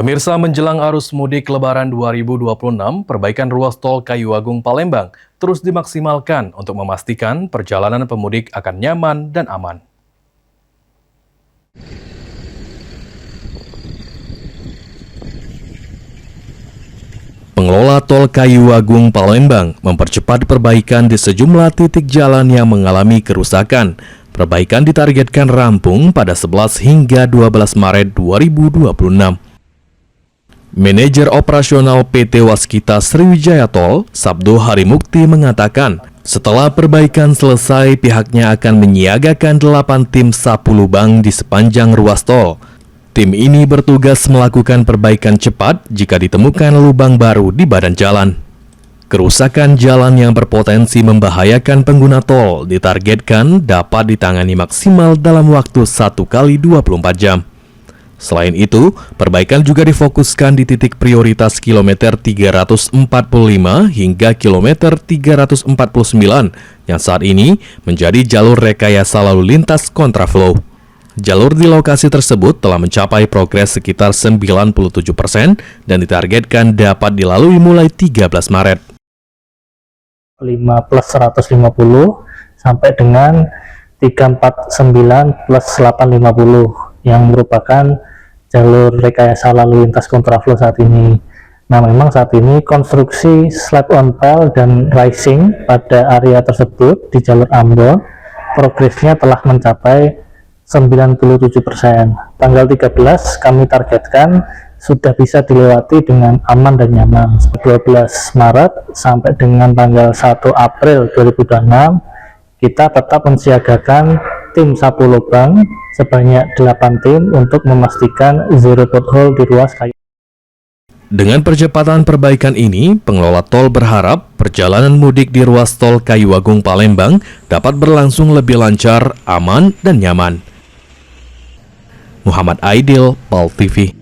Pemirsa, menjelang arus mudik Lebaran 2026, perbaikan ruas tol Kayu Agung Palembang terus dimaksimalkan untuk memastikan perjalanan pemudik akan nyaman dan aman. Pengelola tol Kayu Agung Palembang mempercepat perbaikan di sejumlah titik jalan yang mengalami kerusakan. Perbaikan ditargetkan rampung pada 11 hingga 12 Maret 2026. Manajer operasional PT Waskita Sriwijaya Tol, Sabdo Harimukti mengatakan, setelah perbaikan selesai pihaknya akan menyiagakan 8 tim sapu lubang di sepanjang ruas tol. Tim ini bertugas melakukan perbaikan cepat jika ditemukan lubang baru di badan jalan. Kerusakan jalan yang berpotensi membahayakan pengguna tol ditargetkan dapat ditangani maksimal dalam waktu 1 kali 24 jam. Selain itu, perbaikan juga difokuskan di titik prioritas kilometer 345 hingga kilometer 349 yang saat ini menjadi jalur rekayasa lalu lintas kontraflow. Jalur di lokasi tersebut telah mencapai progres sekitar 97% dan ditargetkan dapat dilalui mulai 13 Maret. 5 plus 150 sampai dengan 349 plus 850 yang merupakan jalur rekayasa lalu lintas kontraflow saat ini. Nah, memang saat ini konstruksi slab on pile dan rising pada area tersebut di jalur Ambon progresnya telah mencapai 97%. Tanggal 13 kami targetkan sudah bisa dilewati dengan aman dan nyaman. 12 Maret sampai dengan tanggal 1 April 2026 kita tetap mensiagakan tim sapu lubang sebanyak 8 tim untuk memastikan zero pothole di ruas Kayu. Dengan percepatan perbaikan ini, pengelola tol berharap perjalanan mudik di ruas tol Kayu Agung Palembang dapat berlangsung lebih lancar, aman, dan nyaman. Muhammad Aidil, PAL TV.